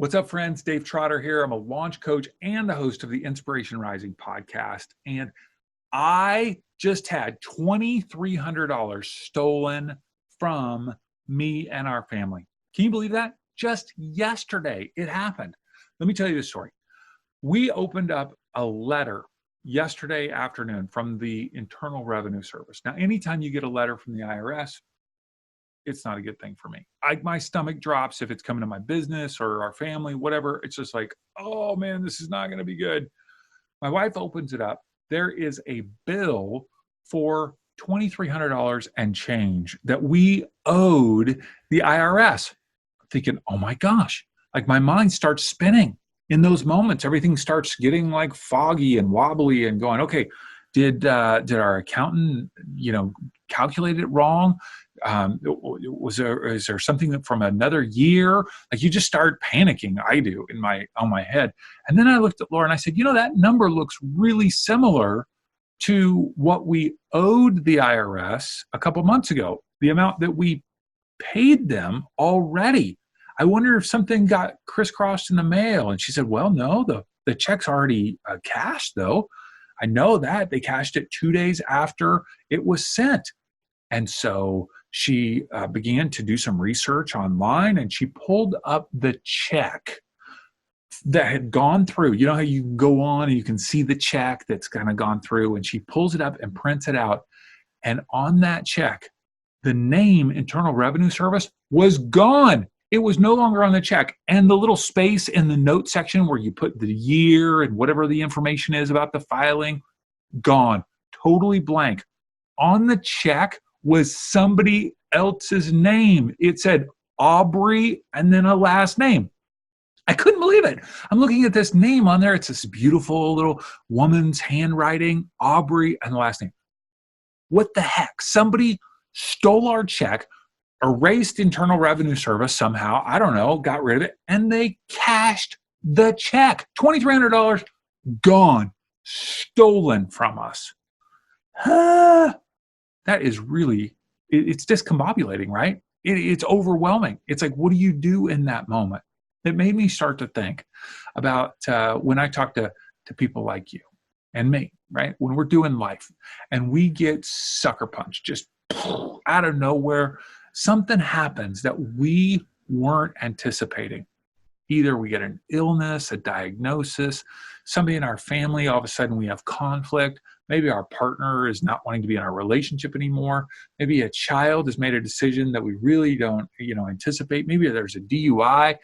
What's up, friends? Dave Trotter here. I'm a launch coach and the host of the Inspiration Rising podcast. And I just had $2,300 stolen from me and our family. Can you believe that? Just yesterday, it happened. Let me tell you the story. We opened up a letter yesterday afternoon from the Internal Revenue Service. Now, anytime you get a letter from the IRS, it's not a good thing for me. My stomach drops if it's coming to my business or our family, whatever. It's just like, oh man, this is not going to be good. My wife opens it up. There is a bill for $2,300 and change that we owed the IRS. I'm thinking, oh my gosh, like my mind starts spinning in those moments. Everything starts getting like foggy and wobbly and going, okay, did our accountant, calculate it wrong? Is there something from another year? Like you just start panicking. I do on my head. And then I looked at Laura and I said, that number looks really similar to what we owed the IRS a couple months ago, the amount that we paid them already. I wonder if something got crisscrossed in the mail. And she said, well, no, the check's already cashed though. I know that they cashed it 2 days after it was sent. And so she began to do some research online and she pulled up the check that had gone through. You know how you go on and you can see the check that's kind of gone through, and she pulls it up and prints it out. And on that check, the name Internal Revenue Service was gone. It was no longer on the check. And the little space in the note section where you put the year and whatever the information is about the filing, gone, totally blank. On the check was somebody else's name. It said Aubrey and then a last name. I couldn't believe it. I'm looking at this name on there. It's this beautiful little woman's handwriting, Aubrey and the last name. What the heck? Somebody stole our check, erased Internal Revenue Service somehow, I don't know, got rid of it, and they cashed the check. $2,300 gone, stolen from us. That is really, it's discombobulating, right? It's overwhelming. It's like, what do you do in that moment? It made me start to think about when I talk to people like you and me, right? When we're doing life and we get sucker punched just out of nowhere, something happens that we weren't anticipating. Either we get an illness, a diagnosis, somebody in our family, all of a sudden we have conflict. Maybe our partner is not wanting to be in our relationship anymore. Maybe a child has made a decision that we really don't, anticipate. Maybe there's a DUI.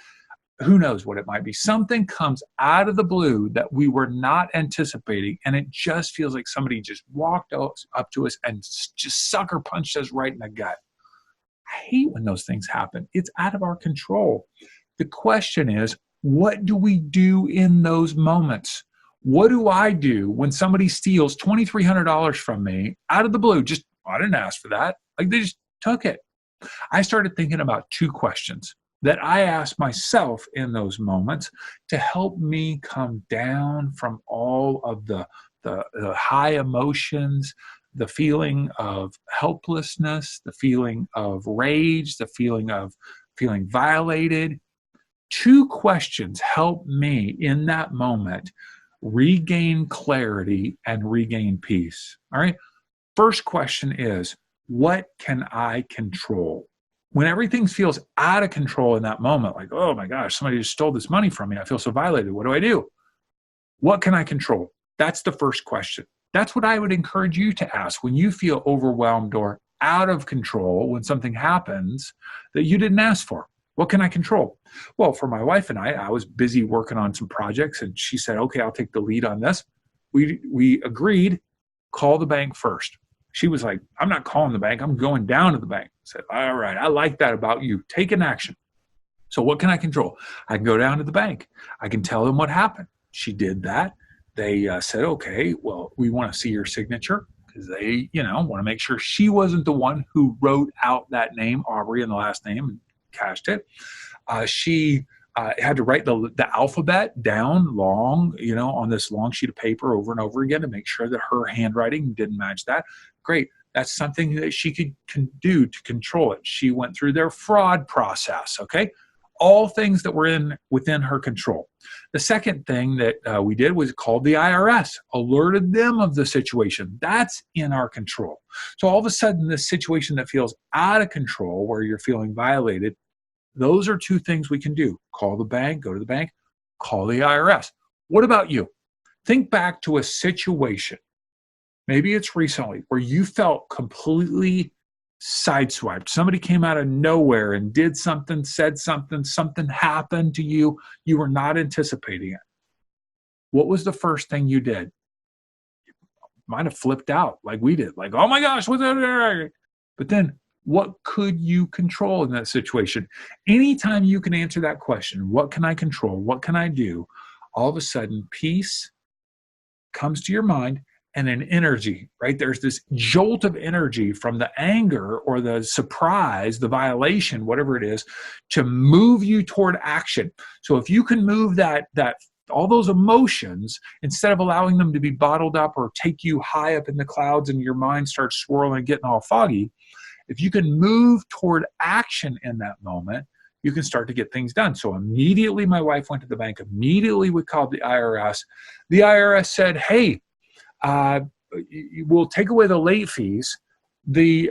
Who knows what it might be? Something comes out of the blue that we were not anticipating, and it just feels like somebody just walked up to us and just sucker punched us right in the gut. I hate when those things happen. It's out of our control. The question is, what do we do in those moments? What do I do when somebody steals $2,300 from me out of the blue? I didn't ask for that. Like they just took it. I started thinking about two questions that I ask myself in those moments to help me come down from all of the high emotions, the feeling of helplessness, the feeling of rage, the feeling of feeling violated. Two questions help me in that moment regain clarity and regain peace. All right. First question is, what can I control? When everything feels out of control in that moment, like, oh my gosh, somebody just stole this money from me. I feel so violated. What do I do? What can I control? That's the first question. That's what I would encourage you to ask when you feel overwhelmed or out of control when something happens that you didn't ask for. What can I control? Well, for my wife and I was busy working on some projects, and she said, okay, I'll take the lead on this. We agreed, call the bank first. She was like, I'm not calling the bank. I'm going down to the bank. I said, all right, I like that about you. Take an action. So what can I control? I can go down to the bank. I can tell them what happened. She did that. They said, okay, well, we want to see your signature because they, want to make sure she wasn't the one who wrote out that name, Aubrey, and the last name, and cashed it. She had to write the alphabet down long, on this long sheet of paper over and over again to make sure that her handwriting didn't match that. Great. That's something that she can do to control it. She went through their fraud process. Okay. all things that were within her control. The second thing that we did was called the IRS, alerted them of the situation. That's in our control. So all of a sudden, this situation that feels out of control, where you're feeling violated, those are two things we can do. Call the bank, go to the bank, call the IRS. What about you? Think back to a situation, maybe it's recently, where you felt completely sideswiped. Somebody came out of nowhere and did something, said something, something happened to you. You were not anticipating it. What was the first thing you did? You might have flipped out like we did, like, oh my gosh, what's that? But then what could you control in that situation? Anytime you can answer that question, what can I control? What can I do? All of a sudden, peace comes to your mind, and an energy, right? There's this jolt of energy from the anger or the surprise, the violation, whatever it is, to move you toward action. So if you can move that all those emotions, instead of allowing them to be bottled up or take you high up in the clouds and your mind starts swirling and getting all foggy, if you can move toward action in that moment, you can start to get things done. So immediately my wife went to the bank. Immediately we called the IRS. The IRS said, hey, we'll take away the late fees, the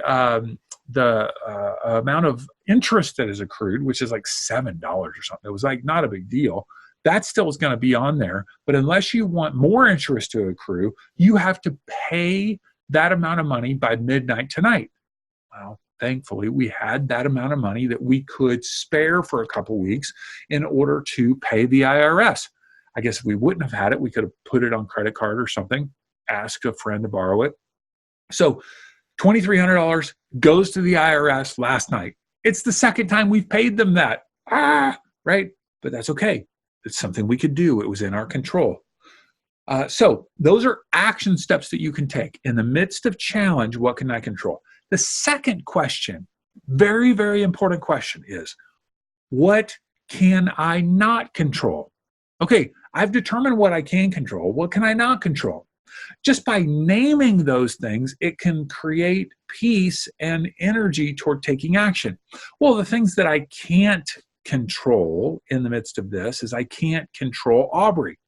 amount of interest that is accrued, which is like $7 or something. It was like not a big deal. That still is going to be on there. But unless you want more interest to accrue, you have to pay that amount of money by midnight tonight. Well, thankfully, we had that amount of money that we could spare for a couple weeks in order to pay the IRS. I guess if we wouldn't have had it, we could have put it on credit card or something, asked a friend to borrow it. So $2,300 goes to the IRS last night. It's the second time we've paid them that. Right? But that's okay. It's something we could do. It was in our control. So those are action steps that you can take. In the midst of challenge, what can I control? The second question, very, very important question, is what can I not control? Okay, I've determined what I can control. What can I not control? Just by naming those things, it can create peace and energy toward taking action. Well, the things that I can't control in the midst of this is I can't control Aubrey.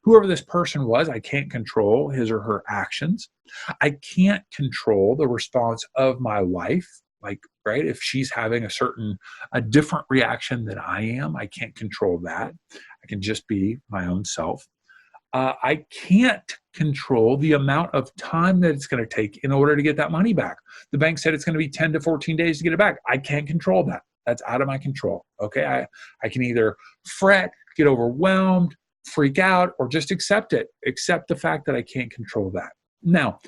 Whoever this person was, I can't control his or her actions. I can't control the response of my wife. Like, right, if she's having a different reaction than I am, I can't control that. I can just be my own self. I can't control the amount of time that it's going to take in order to get that money back. The bank said it's going to be 10 to 14 days to get it back. I can't control that. That's out of my control. Okay, I can either fret, get overwhelmed, freak out, or just accept it. Accept the fact that I can't control that. Now,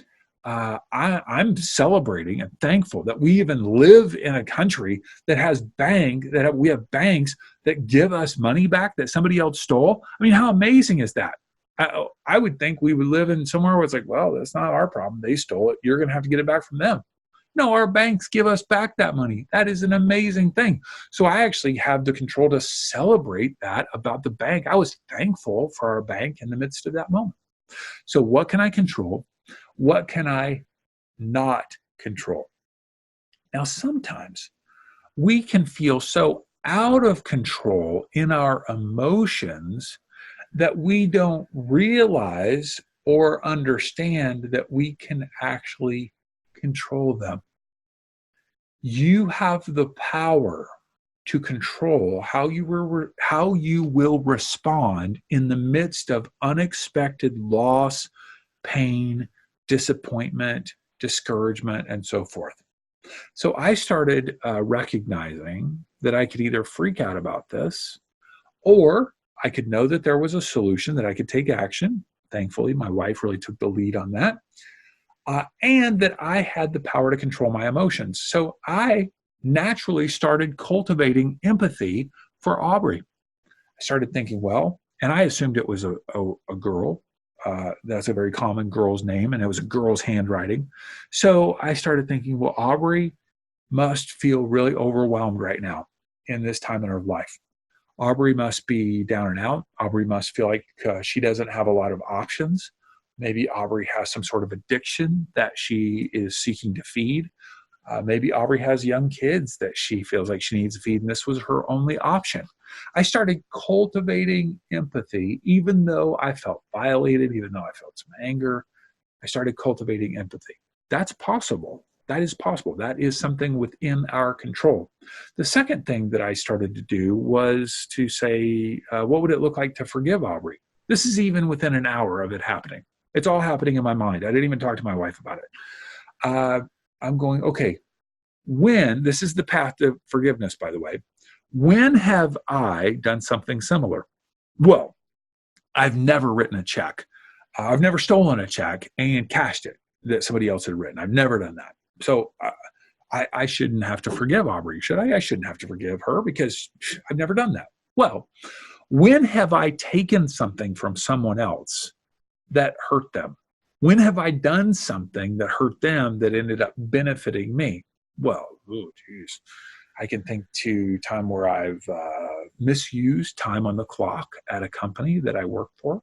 I'm celebrating and thankful that we even live in a country that has we have banks that give us money back that somebody else stole. I mean, how amazing is that? I would think we would live in somewhere where it's like, well, that's not our problem. They stole it. You're going to have to get it back from them. No, our banks give us back that money. That is an amazing thing. So I actually have the control to celebrate that about the bank. I was thankful for our bank in the midst of that moment. So what can I control? What can I not control? Now, sometimes we can feel so out of control in our emotions that we don't realize or understand that we can actually control them. You have the power to control how you will respond in the midst of unexpected loss, pain, disappointment, discouragement, and so forth. So I started recognizing that I could either freak out about this, or I could know that there was a solution, that I could take action. Thankfully, my wife really took the lead on that. And that I had the power to control my emotions. So I naturally started cultivating empathy for Aubrey. I started thinking, well, and I assumed it was a girl. That's a very common girl's name, and it was a girl's handwriting. So I started thinking, well, Aubrey must feel really overwhelmed right now in this time in her life. Aubrey must be down and out. Aubrey must feel like she doesn't have a lot of options. Maybe Aubrey has some sort of addiction that she is seeking to feed. Maybe Aubrey has young kids that she feels like she needs to feed, and this was her only option. I started cultivating empathy, even though I felt violated, even though I felt some anger. I started cultivating empathy. That's possible. That is possible. That is something within our control. The second thing that I started to do was to say, what would it look like to forgive Aubrey? This is even within an hour of it happening. It's all happening in my mind. I didn't even talk to my wife about it. I'm going, okay, this is the path to forgiveness, by the way, when have I done something similar? Well, I've never written a check. I've never stolen a check and cashed it that somebody else had written. I've never done that. So I shouldn't have to forgive Aubrey, should I? I shouldn't have to forgive her because I've never done that. Well, when have I taken something from someone else that hurt them? When have I done something that hurt them that ended up benefiting me? Well, oh, geez. I can think to time where I've misused time on the clock at a company that I work for.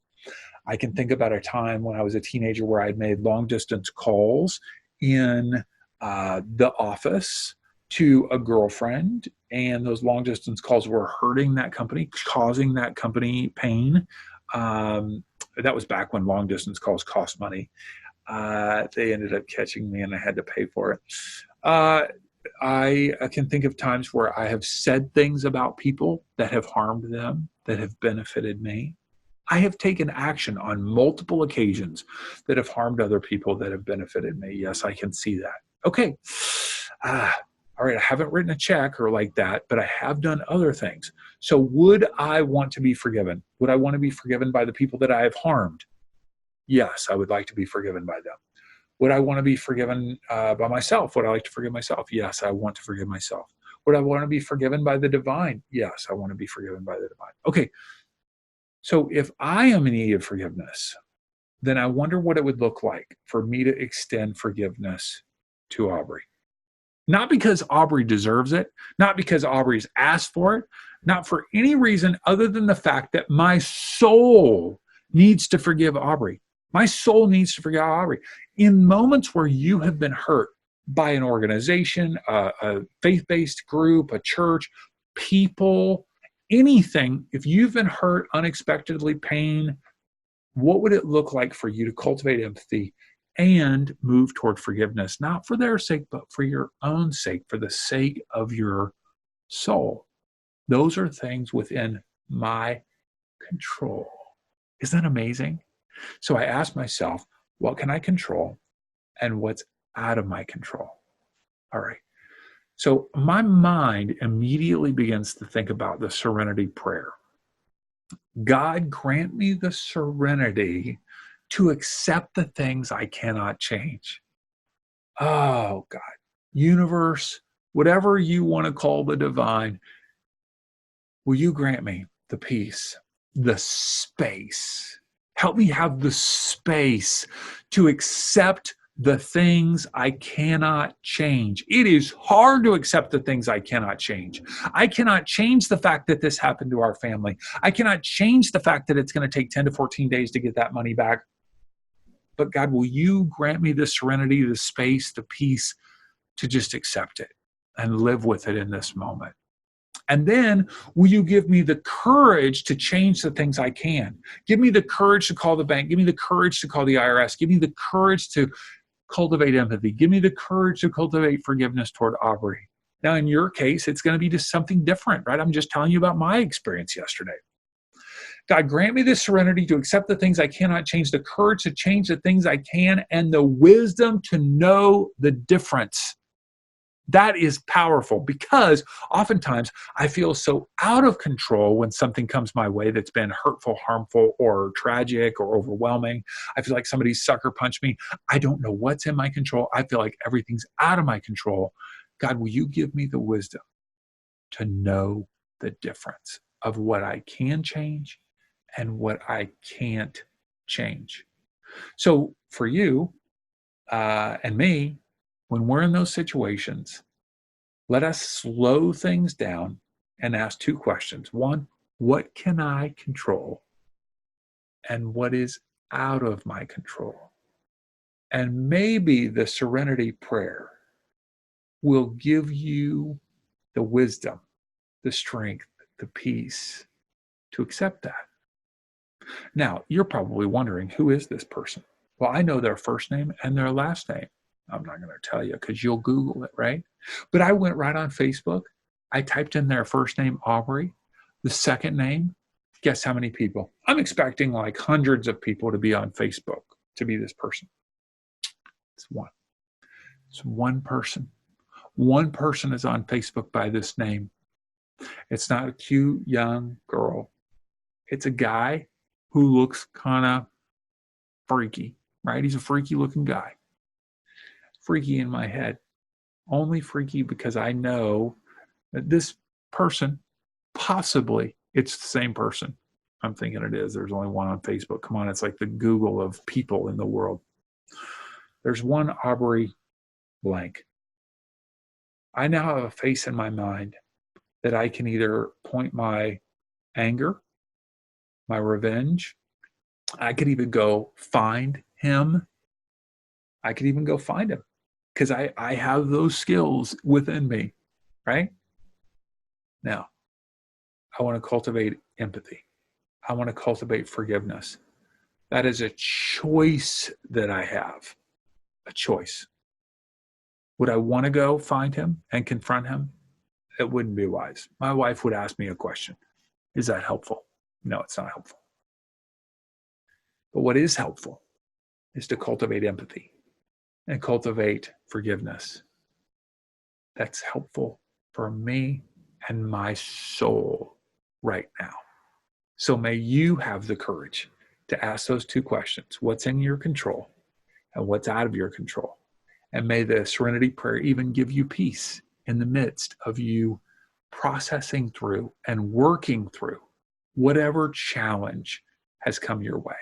I can think about a time when I was a teenager where I'd made long distance calls in the office to a girlfriend, and those long distance calls were hurting that company, causing that company pain. That was back when long distance calls cost money. They ended up catching me and I had to pay for it. I can think of times where I have said things about people that have harmed them, that have benefited me. I have taken action on multiple occasions that have harmed other people that have benefited me. Yes, I can see that. Okay. All right, I haven't written a check or like that, but I have done other things. So would I want to be forgiven? Would I want to be forgiven by the people that I have harmed? Yes, I would like to be forgiven by them. Would I want to be forgiven by myself? Would I like to forgive myself? Yes, I want to forgive myself. Would I want to be forgiven by the divine? Yes, I want to be forgiven by the divine. Okay, so if I am in need of forgiveness, then I wonder what it would look like for me to extend forgiveness to Aubrey. Not because Aubrey deserves it, not because Aubrey's asked for it, not for any reason other than the fact that my soul needs to forgive Aubrey. My soul needs to forgive Aubrey. In moments where you have been hurt by an organization, a faith-based group, a church, people, anything, if you've been hurt unexpectedly, pain, what would it look like for you to cultivate empathy and move toward forgiveness, not for their sake, but for your own sake, for the sake of your soul? Those are things within my control. Isn't that amazing? So I asked myself, what can I control and what's out of my control? All right. So my mind immediately begins to think about the Serenity Prayer. God, grant me the serenity to accept the things I cannot change. Oh, God, universe, whatever you want to call the divine, will you grant me the peace, the space? Help me have the space to accept the things I cannot change. It is hard to accept the things I cannot change. I cannot change the fact that this happened to our family. I cannot change the fact that it's going to take 10 to 14 days to get that money back. But God, will you grant me the serenity, the space, the peace to just accept it and live with it in this moment? And then will you give me the courage to change the things I can? Give me the courage to call the bank. Give me the courage to call the IRS. Give me the courage to cultivate empathy. Give me the courage to cultivate forgiveness toward Aubrey. Now, in your case, it's going to be just something different, right? I'm just telling you about my experience yesterday. God, grant me the serenity to accept the things I cannot change, the courage to change the things I can, and the wisdom to know the difference. That is powerful because oftentimes I feel so out of control when something comes my way that's been hurtful, harmful, or tragic or overwhelming. I feel like somebody sucker punched me. I don't know what's in my control. I feel like everything's out of my control. God, will you give me the wisdom to know the difference of what I can change and what I can't change? So for you and me, when we're in those situations, let us slow things down and ask two questions. One, what can I control? And what is out of my control? And maybe the Serenity Prayer will give you the wisdom, the strength, the peace to accept that. Now, you're probably wondering, who is this person? Well, I know their first name and their last name. I'm not going to tell you because you'll Google it, right? But I went right on Facebook. I typed in their first name, Aubrey, the second name. Guess how many people? I'm expecting like hundreds of people to be on Facebook to be this person. It's one. It's one person. One person is on Facebook by this name. It's not a cute young girl. It's a guy who looks kind of freaky, right? He's a freaky looking guy. Freaky in my head. Only freaky because I know that this person, possibly it's the same person. I'm thinking it is. There's only one on Facebook. Come on, it's like the Google of people in the world. There's one Aubrey blank. I now have a face in my mind that I can either point my anger, my revenge. I could even go find him. I could even go find him because I have those skills within me, right? Now, I want to cultivate empathy. I want to cultivate forgiveness. That is a choice that I have, a choice. Would I want to go find him and confront him? It wouldn't be wise. My wife would ask me a question. Is that helpful? No, it's not helpful. But what is helpful is to cultivate empathy and cultivate forgiveness. That's helpful for me and my soul right now. So may you have the courage to ask those two questions. What's in your control and what's out of your control? And may the Serenity Prayer even give you peace in the midst of you processing through and working through whatever challenge has come your way.